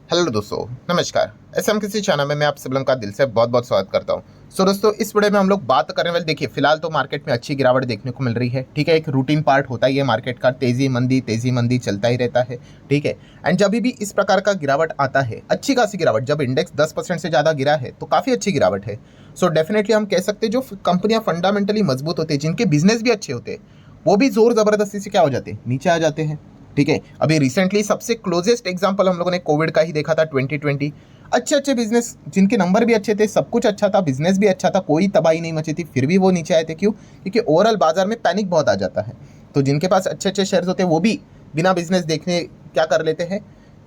Hello दोस्तों, नमस्कार। SM किसी चैनल में मैं आप सब लोगों का दिल से बहुत बहुत स्वागत करता हूं। दोस्तों, इस वीडियो में हम लोग बात करने वाले, देखिए फिलहाल तो मार्केट में अच्छी गिरावट देखने को मिल रही है। ठीक है, एक रूटीन पार्ट होता ही है मार्केट का, तेजी मंदी चलता ही रहता है। ठीक है, एंड जब भी इस प्रकार का गिरावट आता है, अच्छी खासी गिरावट, जब इंडेक्स 10% से ज़्यादा गिरा है तो काफ़ी अच्छी गिरावट है। डेफिनेटली हम कह सकते हैं जो कंपनियां फंडामेंटली मजबूत होती है, जिनके बिजनेस भी अच्छे होते हैं, वो भी जोर जबरदस्ती से क्या हो जाते हैं, नीचे आ जाते हैं। ठीक है, अभी रिसेंटली सबसे क्लोजेस्ट एग्जांपल हम लोगों ने कोविड का ही देखा था, 2020। अच्छे अच्छे बिजनेस जिनके नंबर भी अच्छे थे, सब कुछ अच्छा था, बिजनेस भी अच्छा था, कोई तबाही नहीं मची थी, फिर भी वो नीचे आए थे। क्यों? क्योंकि ओवरऑल बाजार में पैनिक बहुत आ जाता है। तो जिनके पास अच्छे अच्छे शेयर्स होते हैं, वो भी बिना बिजनेस देखने क्या कर लेते हैं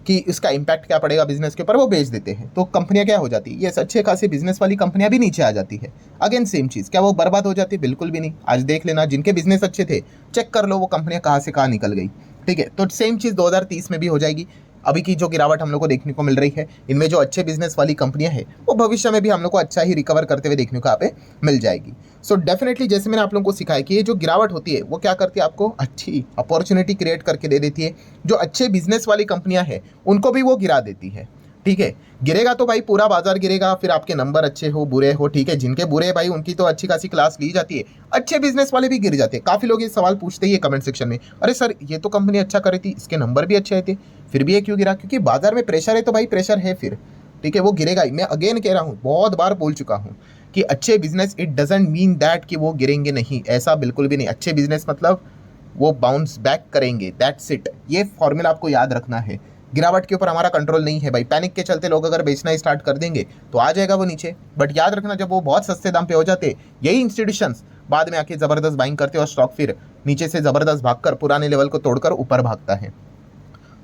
कि इसका इम्पैक्ट क्या पड़ेगा बिजनेस के ऊपर, वो बेच देते हैं। तो कंपनियां क्या हो जाती है, ये अच्छे खासी बिजनेस वाली कंपनियां भी नीचे आ जाती है। अगेन सेम चीज़, क्या वो बर्बाद हो जाती है? बिल्कुल भी नहीं। आज देख लेना, जिनके बिजनेस अच्छे थे, चेक कर लो वो कंपनियां कहाँ से कहाँ निकल गई। ठीक है, तो सेम चीज़ 2030 में भी हो जाएगी। अभी की जो गिरावट हम लोग को देखने को मिल रही है, इनमें जो अच्छे बिजनेस वाली कंपनियां हैं, वो भविष्य में भी हम लोग को अच्छा ही रिकवर करते हुए देखने को यहाँ पे मिल जाएगी। डेफिनेटली जैसे मैंने आप लोगों को सिखाया कि ये जो गिरावट होती है, वो क्या करती है, आपको अच्छी अपॉर्चुनिटी क्रिएट करके दे देती है। जो अच्छे बिजनेस वाली कंपनियां हैं, उनको भी वो गिरा देती है। ठीक है, गिरेगा तो भाई पूरा बाजार गिरेगा, फिर आपके नंबर अच्छे हो बुरे हो। ठीक है, जिनके बुरे है भाई, उनकी तो अच्छी खासी क्लास ली जाती है, अच्छे बिजनेस वाले भी गिर जाते हैं। काफ़ी लोग ये सवाल पूछते ही है कमेंट सेक्शन में, अरे सर ये तो कंपनी अच्छा कर रही थी, इसके नंबर भी अच्छे आए थे, फिर भी ये क्यों गिरा? क्योंकि बाजार में प्रेशर है, तो भाई प्रेशर है फिर। ठीक है, वो गिरेगा ही। मैं अगेन कह रहा हूँ, बहुत बार बोल चुका हूँ कि अच्छे business, it doesn't mean that कि वो गिरेंगे नहीं, ऐसा बिल्कुल भी नहीं। अच्छे बिजनेस मतलब वो बाउंस बैक करेंगे, दैट्स इट। ये फॉर्मूला आपको याद रखना है। गिरावट के ऊपर हमारा कंट्रोल नहीं है भाई। पैनिक के चलते लोग अगर बेचना स्टार्ट कर देंगे तो आ जाएगा वो नीचे, बट याद रखना, जब वो बहुत सस्ते दाम पे हो जाते, यही इंस्टीट्यूशंस बाद में आके जबरदस्त बाइंग करते और स्टॉक फिर नीचे से जबरदस्त भागकर पुराने लेवल को तोड़कर ऊपर भागता है।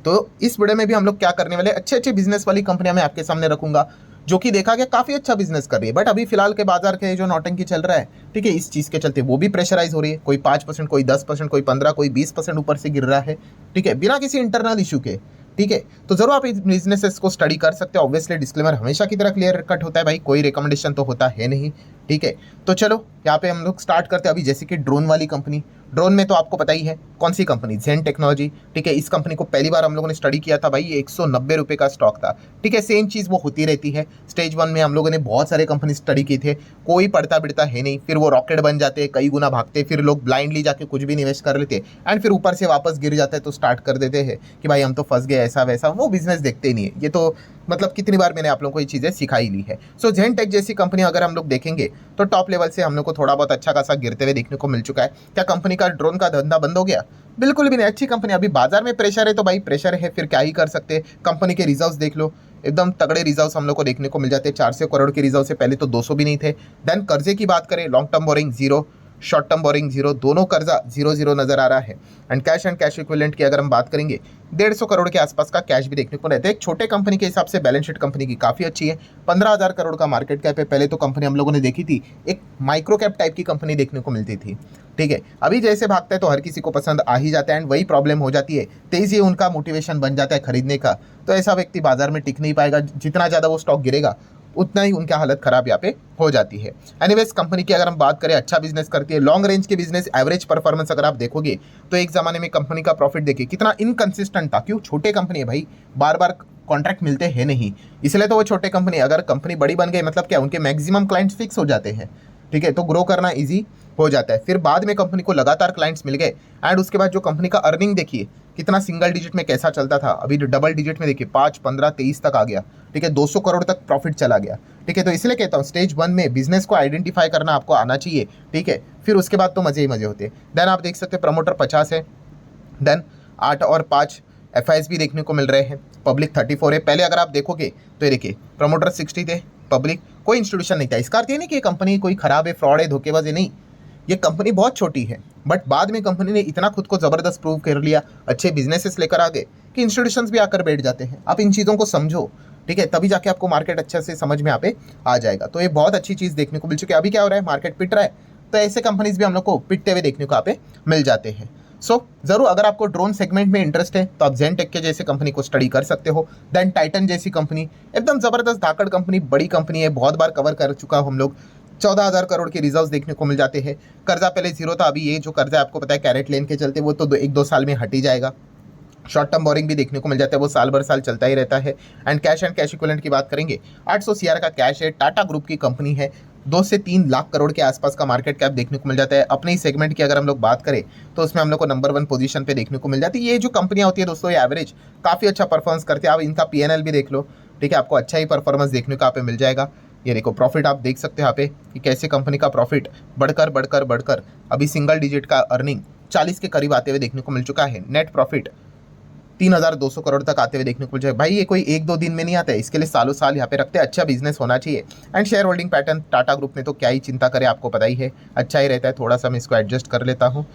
तो इस वीडियो में भी हम लोग क्या करने वाले, अच्छे अच्छे बिजनेस वाली कंपनियां मैं आपके सामने रखूंगा, जो कि देखा गया काफी अच्छा बिजनेस कर रही है, बट अभी फिलहाल के बाजार के जो नौटंकी चल रहा है, ठीक है, इस चीज के चलते वो भी प्रेशराइज हो रही है। कोई 5%, कोई 10%, कोई 15%, कोई 20% ऊपर से गिर रहा है। ठीक है, बिना किसी इंटरनल इशू के। ठीक है, तो जरूर आप इस बिजनेसेस को स्टडी कर सकते हो। ऑब्वियसली डिस्क्लेमर हमेशा की तरह क्लियर कट होता है भाई, कोई रिकमेंडेशन तो होता है नहीं। ठीक है, तो चलो यहाँ पे हम लोग स्टार्ट करते हैं। अभी जैसे कि ड्रोन वाली कंपनी, ड्रोन में तो आपको पता ही है कौन सी कंपनी, जेन टेक्नोलॉजी। ठीक है, इस कंपनी को पहली बार हम लोगों ने स्टडी किया था भाई, ये 190 रुपये का स्टॉक था। ठीक है, सेम चीज़ वो होती रहती है। स्टेज 1 में हम लोगों ने बहुत सारे कंपनी स्टडी किए थे, कोई पड़ता बिड़ता है नहीं, फिर वो रॉकेट बन जाते हैं, कई गुना भागते, फिर लोग ब्लाइंडली जाके कुछ भी निवेश कर लेते एंड फिर ऊपर से वापस गिर जाता है, तो स्टार्ट कर देते हैं कि भाई हम तो फंस गए, ऐसा वैसा। वो बिजनेस देखते ही नहीं है। ये तो मतलब कितनी बार मैंने आप लोगों को ये चीज़ें सिखाई ली है। जेन टेक जैसी कंपनी अगर हम लोग देखेंगे तो टॉप लेवल से हम लोग को थोड़ा बहुत अच्छा खासा गिरते हुए देखने को मिल चुका है। क्या कंपनी का ड्रोन का धंधा बंद हो गया? बिल्कुल भी नहीं। अच्छी कंपनी, अभी बाजार में प्रेशर है तो भाई प्रेशर है, फिर क्या ही कर सकते हैं। कंपनी के रिजर्व्स देख लो, एकदम तगड़े रिजर्व्स हम लोग को देखने को मिल जाते हैं। 400 करोड़ के रिजर्व से पहले तो 200 भी नहीं थे। देन कर्जे की बात करें, long term borrowing zero, short term borrowing zero, दोनों कर्जा जीरो जीरो नजर आ रहा है। एंड कैश इक्विवेलेंट की अगर हम बात करेंगे, 150 करोड़ के आसपास का कैश भी देखने को रहता है। एक छोटे कंपनी के हिसाब से बैलेंस शीट कंपनी की काफ़ी अच्छी है। 15,000 करोड़ का मार्केट कैप है। पहले तो कंपनी हम लोगों ने देखी थी, एक माइक्रो कैप टाइप की कंपनी देखने को मिलती थी। ठीक है, अभी जैसे भागता है तो हर किसी को पसंद आ ही जाता है, एंड वही प्रॉब्लम हो जाती है, तेजी उनका मोटिवेशन बन जाता है खरीदने का, तो ऐसा व्यक्ति बाजार में टिक नहीं पाएगा। जितना ज़्यादा वो स्टॉक गिरेगा, उतना ही उनका हालत खराब यहाँ पे हो जाती है। एनीवेज, कंपनी की अगर हम बात करें, अच्छा बिजनेस करती है, लॉन्ग रेंज के बिजनेस एवरेज परफॉर्मेंस अगर आप देखोगे तो एक जमाने में कंपनी का प्रॉफिट देखिए कितना इनकंसिस्टेंट था। क्यों? छोटे कंपनी है भाई, बार बार कॉन्ट्रैक्ट मिलते हैं नहीं, इसलिए तो वो छोटे कंपनी। अगर कंपनी बड़ी बन गई मतलब क्या, उनके मैक्सिमम क्लाइंट्स फिक्स हो जाते हैं। ठीक है, तो ग्रो करना ईजी हो जाता है। फिर बाद में कंपनी को लगातार क्लाइंट्स मिल गए, एंड उसके बाद जो कंपनी का अर्निंग देखिए कितना सिंगल डिजिट में कैसा चलता था, अभी डबल डिजिट में देखिए 5, 15, 23 तक आ गया। ठीक है, 200 करोड़ तक प्रॉफिट चला गया। ठीक है, तो इसलिए कहता हूँ स्टेज 1 में बिजनेस को आइडेंटिफाई करना आपको आना चाहिए। ठीक है, फिर उसके बाद तो मजे ही मजे होते हैं। देन आप देख सकते हैं प्रमोटर 50 है, देन 8 और 5 एफ भी देखने को मिल रहे हैं, पब्लिक 34 है। पहले अगर आप देखोगे तो ये देखिए प्रमोटर 60 थे, पब्लिक कोई इंस्टीट्यूशन नहीं था। इसका अर्थ ये नहीं कि कंपनी कोई खराब है, फ्रॉड है, धोखेबाज है, नहीं। ये कंपनी बहुत छोटी है, बट बाद में कंपनी ने इतना खुद को ज़बरदस्त प्रूव कर लिया, अच्छे बिजनेसेस लेकर आ गए कि इंस्टीट्यूशंस भी आकर बैठ जाते हैं। आप इन चीज़ों को समझो, ठीक है, तभी जाके आपको मार्केट अच्छे से समझ में यहाँ पे आ जाएगा। तो ये बहुत अच्छी चीज़ देखने को मिल चुकी है। अभी क्या हो रहा है, मार्केट पिट रहा है, तो ऐसे कंपनीज भी हम लोग को पिटते हुए देखने को यहाँ पे मिल जाते हैं। जरूर अगर आपको ड्रोन सेगमेंट में इंटरेस्ट है तो आप जेन टेक के जैसे कंपनी को स्टडी कर सकते हो। देन टाइटन जैसी कंपनी, एकदम जबरदस्त धाकड़ कंपनी, बड़ी कंपनी है, बहुत बार कवर कर चुका हूं हम लोग। 14,000 करोड़ के रिजर्व्स देखने को मिल जाते हैं। कर्जा पहले जीरो था, अभी ये जो कर्जा आपको पता है कैरेट लेन के चलते, वो तो 1-2 साल में हट ही जाएगा। शॉर्ट टर्म बोरिंग भी देखने को मिल जाता है, वो साल भर साल चलता ही रहता है। एंड कैश इक्विवेलेंट की बात करेंगे, 800 CR का कैश है, टाटा ग्रुप की कंपनी है, 2 से 3 लाख करोड़ के आसपास का मार्केट कैप देखने को मिल जाता है। अपने ही सेगमेंट की अगर हम लोग बात करें तो उसमें हम लोग को नंबर 1 पोजीशन पे देखने को मिल जाती है। ये जो कंपनियां होती है दोस्तों, ये एवरेज काफ़ी अच्छा परफॉर्मेंस करते हैं। आप इनका PNL भी देख लो, ठीक है, आपको अच्छा ही परफॉर्मेंस देखने को यहाँ पे मिल जाएगा। ये देखो प्रॉफिट आप देख सकते हो यहाँ पे कि कैसे कंपनी का प्रॉफिट बढ़कर अभी सिंगल डिजिट का अर्निंग 40 के करीब आते हुए देखने को मिल चुका है। नेट प्रॉफिट 3,200 करोड़ तक आते हुए देखने को मिल जाए। भाई ये कोई 1-2 दिन में नहीं आता है, इसके लिए सालों साल यहाँ पे रखते हैं। अच्छा बिजनेस होना चाहिए। And share holding pattern Tata group में तो क्या ही चिंता करे, आपको पता ही है, अच्छा ही रहता है। थोड़ा सा मैं इसको एडजस्ट कर लेता हूँ,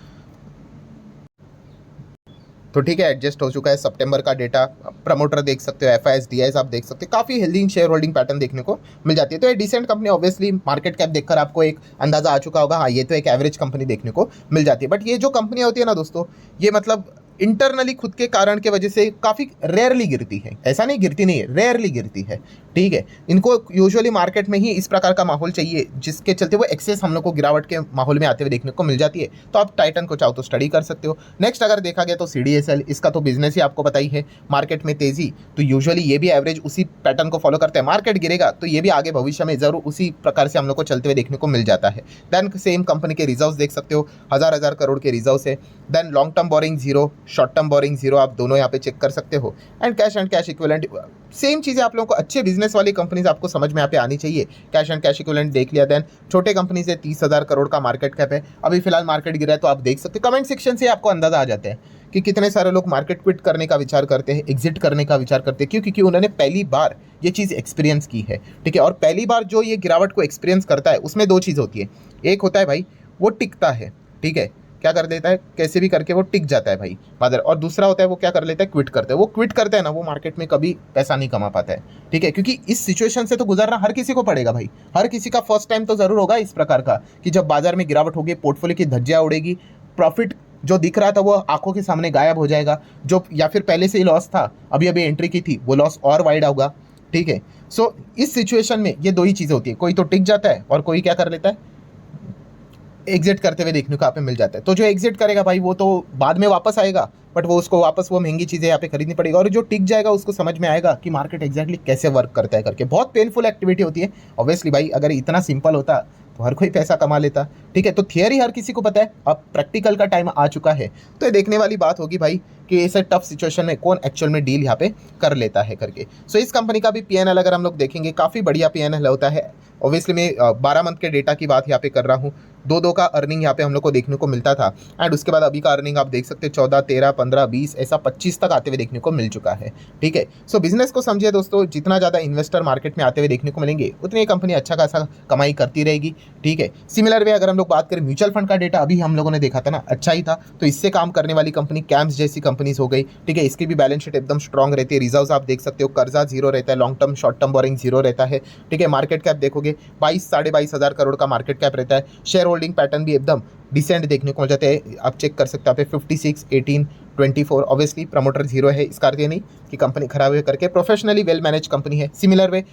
तो ठीक है, एडजस्ट हो चुका है। सितंबर का डेटा प्रमोटर देख सकते हो, FIS DIS आप देख सकते हो, काफ़ी हेल्दी शेयर होल्डिंग पैटर्न देखने को मिल जाती है। तो ये decent company, obviously market cap देखकर आपको एक अंदाजा आ चुका होगा, हाँ ये तो एक एवरेज कंपनी देखने को मिल जाती है। बट ये जो कंपनी होती है ना दोस्तों, ये मतलब इंटरनली खुद के कारण के वजह से काफ़ी रेयरली गिरती है। ऐसा नहीं गिरती नहीं है, रेयरली गिरती है, ठीक है। इनको यूजुअली मार्केट में ही इस प्रकार का माहौल चाहिए जिसके चलते वो एक्सेस हम लोग को गिरावट के माहौल में आते हुए देखने को मिल जाती है। तो आप टाइटन को चाहो तो स्टडी कर सकते हो। नेक्स्ट अगर देखा गया तो CDSL, इसका तो बिजनेस ही आपको पता ही है। मार्केट में तेजी, तो यूजुअली ये भी एवरेज उसी पैटर्न को फॉलो करते हैं। मार्केट गिरेगा तो ये भी आगे भविष्य में जरूर उसी प्रकार से हम लोग को चलते हुए देखने को मिल जाता है। देन सेम कंपनी के रिजर्व देख सकते हो, 1000 करोड़ के रिजर्व है। Then long term borrowing zero, short term borrowing zero, आप दोनों यहाँ पे चेक कर सकते हो। एंड कैश इक्विवेलेंट सेम चीज़ें आप लोगों को, अच्छे बिजनेस वाली कंपनीज आपको समझ में यहाँ पे आनी चाहिए। कैश इक्विवेलेंट देख लिया। देन छोटे कंपनी से 30,000 करोड़ का मार्केट कैप है। अभी फिलहाल मार्केट गिरा है तो आप देख सकते हो, कमेंट सेक्शन से आपको अंदाजा आ जाता है कि कितने सारे लोग मार्केट क्विट करने का विचार करते हैं, एग्जिट करने का विचार करते हैं। क्यों? क्योंकि उन्होंने पहली बार ये चीज़ एक्सपीरियंस की है, ठीक है। और पहली बार जो ये गिरावट को एक्सपीरियंस करता है उसमें 2 चीज़ होती है। एक होता है भाई वो टिकता है, ठीक है, क्या कर देता है, कैसे भी करके वो टिक जाता है भाई बादर। और दूसरा होता है वो क्या कर लेता है, क्विट करता है। वो क्विट करता है ना, वो मार्केट में कभी पैसा नहीं कमा पाता है, ठीक है। क्योंकि इस सिचुएशन से तो गुजरना हर किसी को पड़ेगा भाई, हर किसी का फर्स्ट टाइम तो जरूर होगा इस प्रकार का कि जब बाजार में गिरावट होगी, पोर्टफोलियो की धज्जियां उड़ेगी, प्रॉफिट जो दिख रहा था वो आंखों के सामने गायब हो जाएगा, जो या फिर पहले से ही लॉस था, अभी अभी एंट्री की थी, वो लॉस और वाइड होगा, ठीक है। सो इस सिचुएशन में ये 2 ही चीज़ें होती है, कोई तो टिक जाता है और कोई क्या कर लेता है, एग्जिट करते हुए देखने को यहाँ पे मिल जाता है। तो जो एग्जिट करेगा भाई वो तो बाद में वापस आएगा, बट वो उसको वापस वो महंगी चीज़ें यहाँ पे खरीदनी पड़ेगी। और जो टिक जाएगा उसको समझ में आएगा कि मार्केट एग्जैक्टली कैसे वर्क करता है करके। बहुत पेनफुल एक्टिविटी होती है ऑब्वियसली भाई, अगर इतना सिंपल होता तो हर कोई पैसा कमा लेता, ठीक है। तो थियरी हर किसी को पता है, अब प्रैक्टिकल का टाइम आ चुका है। तो ये देखने वाली बात होगी भाई कि ऐसे टफ सिचुएशन में कौन एक्चुअल में डील यहाँ पे कर लेता है करके। सो इस कंपनी का भी PNL अगर हम लोग देखेंगे, काफ़ी बढ़िया PNL होता है। ऑब्वियसली मैं 12 मंथ के डेटा की बात यहाँ पे कर रहा हूँ। 2 का अर्निंग यहाँ पे हम लोग को देखने को मिलता था। एंड उसके बाद अभी का अर्निंग आप देख सकते हैं 14, 13, 15, 20 ऐसा 25 तक आते हुए देखने को मिल चुका है, ठीक है। सो बिजनेस को समझिए दोस्तों, जितना ज़्यादा इन्वेस्टर मार्केट में आते हुए देखने को मिलेंगे उतनी ये कंपनी अच्छा खासा कमाई करती रहेगी, ठीक है। सिमिलर वे अगर हम लोग बात करें, म्यूचुअल फंड का डेटा अभी हम लोगों ने देखा था ना, अच्छा ही था। तो इससे काम करने वाली कंपनी कैम्स जैसी कंपनीज हो गई, ठीक है। इसकी भी बैलेंस शीट एकदम स्ट्रॉन्ग रहती है। रिजर्व आप देख सकते हो, कर्जा जीरो रहता है, long term short term borrowing zero रहता है, ठीक है। मार्केट कैप देखोगे 22 साढ़े 22,000 करोड़ का मार्केट कैप रहता है। शेयर होल्डिंग पैटर्न भी एकदम डिसेंट देखने को मिल जाते हैं, आप चेक कर सकते हो यहाँ पे 56, 18, 24। ऑब्वियसली प्रमोटर जीरो है, इसका अर्थ ये नहीं कि कंपनी खराब है करके, प्रोफेशनली वेल मैनेज कंपनी है। सिमिलर वे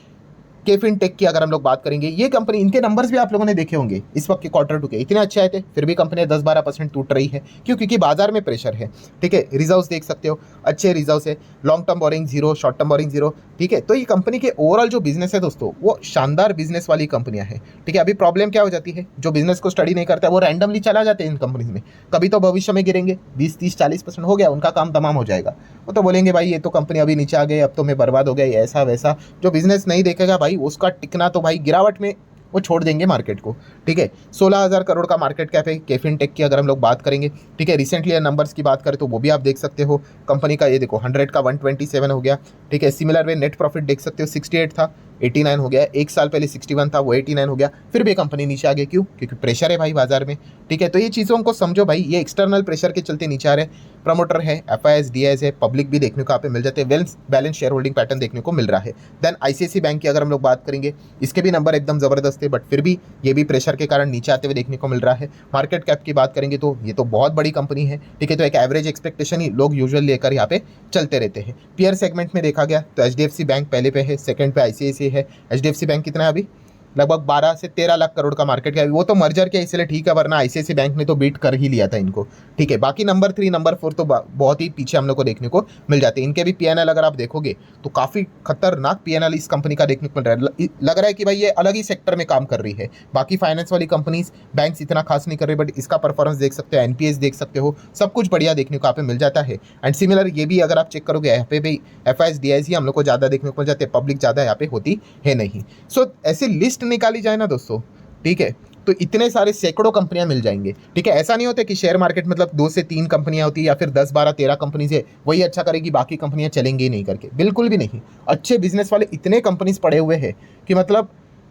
केफिन टेक की अगर हम लोग बात करेंगे, ये कंपनी, इनके नंबर्स भी आप लोगों ने देखे होंगे इस वक्त के Q2 के, इतने अच्छे आए थे, फिर भी कंपनी 10-12% टूट रही है। क्यों? क्योंकि बाजार में प्रेशर है, ठीक है। रिजर्व्स देख सकते हो, अच्छे रिजर्व्स है, long term borrowing zero, short term borrowing zero, ठीक है। तो ये कंपनी के ओवरऑल जो बिजनेस है दोस्तों, वो शानदार बिजनेस वाली कंपनियां हैं, ठीक है। अभी प्रॉब्लम क्या हो जाती है, जो बिजनेस को स्टडी नहीं करता है वो रैंडमली चला जाते हैं इन कंपनीज में। कभी तो भविष्य में गिरेंगे, 20, 30, 40% हो गया, उनका काम तमाम हो जाएगा। वो तो बोलेंगे भाई ये तो कंपनी अभी नीचे आ गई, अब तो मैं बर्बाद हो गया, ऐसा वैसा। जो बिजनेस नहीं देखेगा भाई, उसका टिकना तो भाई गिरावट में वो छोड़ देंगे मार्केट को, ठीक है। 16,000 करोड़ का मार्केट कैप है केफिन टेक की अगर हम लोग बात करेंगे, ठीक है। रिसेंटली नंबर्स की बात करें तो वो भी आप देख सकते हो, कंपनी का ये देखो 100 का 127 हो गया, ठीक है। सिमिलर वे नेट प्रॉफिट देख सकते हो, 68 था 89 हो गया, एक साल पहले 61 था वो 89 हो गया, फिर भी कंपनी नीचे आ गई। क्यों? क्योंकि प्रेशर है भाई बाजार में, ठीक है। तो ये चीज़ों को समझो भाई, ये एक्सटर्नल प्रेशर के चलते नीचे आ रहे। प्रमोटर है, FIS DIS है, पब्लिक भी देखने को यहाँ पे मिल जाते हैं, well balance share holding pattern देखने को मिल रहा है। देन ICICI बैंक की अगर हम लोग बात करेंगे, इसके भी नंबर एकदम ज़बरदस्त है, बट फिर भी ये भी प्रेशर के कारण नीचे आते हुए देखने को मिल रहा है। मार्केट कैप की बात करेंगे तो ये तो बहुत बड़ी कंपनी है, ठीक है। तो एक एवरेज एक्सपेक्टेशन ही लोग यूजुअल लेकर यहाँ पे चलते रहते हैं। पीयर सेगमेंट में देखा गया तो HDFC बैंक पहले पे है, सेकंड पे ICICI है। HDFC बैंक कितना है अभी, लगभग 12 से 13 लाख करोड़ का मार्केट कैप। वो तो मर्जर के इसलिए ठीक है, वरना आईसीआईसी बैंक ने तो बीट कर ही लिया था इनको, ठीक है। बाकी नंबर 3 नंबर 4 तो बहुत ही पीछे हम लोग को देखने को मिल जाते हैं। इनके भी पीएनएल अगर आप देखोगे तो काफ़ी खतरनाक पीएनएल इस कंपनी का देखने को मिल रहा है। लग रहा है कि भाई ये अलग ही सेक्टर में काम कर रही है। बाकी फाइनेंस वाली कंपनीज बैंक्स इतना खास नहीं कर रही, बट इसका परफॉर्मेंस देख सकते हो, एनपीएस देख सकते हो, सब कुछ बढ़िया देखने को यहाँ पे मिल जाता है। एंड सिमिलर ये भी अगर आप चेक करोगे यहाँ पे भी एफआईएस डीआईसी हम लोग को ज़्यादा देखने को मिल जाते हैं, पब्लिक ज़्यादा यहाँ पे होती है नहीं। सो ऐसी लिस्ट निकाली जाए ना दोस्तों, ठीक है, तो इतने सारे सैकड़ों कंपनियां मिल जाएंगे, ठीक है। ऐसा नहीं होता कि शेयर मार्केट मतलब 2 से 3 कंपनियां होती है या फिर 10 12 13 कंपनी से वही अच्छा करेगी, बाकी कंपनियां चलेंगी ही नहीं करके, बिल्कुल भी नहीं। अच्छे बिजनेस वाले इतने कंपनीज पड़े हुए हैं कि मतलब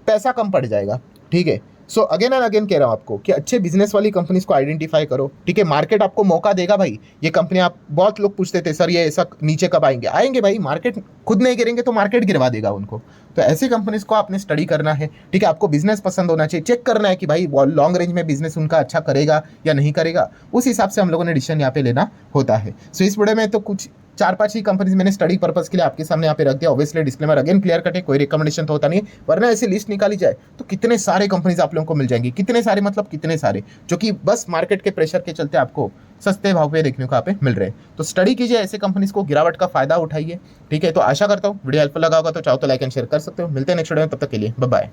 पैसा कम पड़ जाएगा, ठीक है। सो अगेन एंड अगेन कह रहा हूँ आपको कि अच्छे बिजनेस वाली कंपनीज को आइडेंटिफाई करो, ठीक है। मार्केट आपको मौका देगा भाई। ये कंपनी आप बहुत लोग पूछते थे सर ये ऐसा नीचे कब आएंगे, आएंगे भाई। मार्केट खुद नहीं गिरेंगे तो मार्केट गिरवा देगा उनको। तो ऐसी कंपनीज को आपने स्टडी करना है, ठीक है। आपको बिजनेस पसंद होना चाहिए, चेक करना है कि भाई लॉन्ग रेंज में बिजनेस उनका अच्छा करेगा या नहीं करेगा, उस हिसाब से हम लोगों ने डिसीजन यहाँ पे लेना होता है। सो इस वीडियो में तो कुछ 4-5 ही कंपनीज मैंने स्टडी पर्पस के लिए आपके सामने यहाँ पे रख दिया। ऑब्वियसली डिस्क्लेमर अगेन क्लियर कटे, कोई रिकमेंडेशन तो होता नहीं, वरना ऐसी लिस्ट निकाली जाए तो कितने सारे कंपनीज आप लोगों को मिल जाएंगी। कितने सारे मतलब कितने सारे, जो कि बस मार्केट के प्रेशर के चलते आपको सस्ते भाव पे देखने को यहाँ पे मिल रहे हैं। तो स्टडी कीजिए ऐसे कंपनीज को, गिरावट का फायदा उठाइए, ठीक है। तो आशा करता हूँ वीडियो हेल्पफुल लगा होगा, तो चाहो तो लाइक एंड शेयर कर सकते हो। मिलते हैं नेक्स्ट वीडियो में, तब तक के लिए बाय बाय।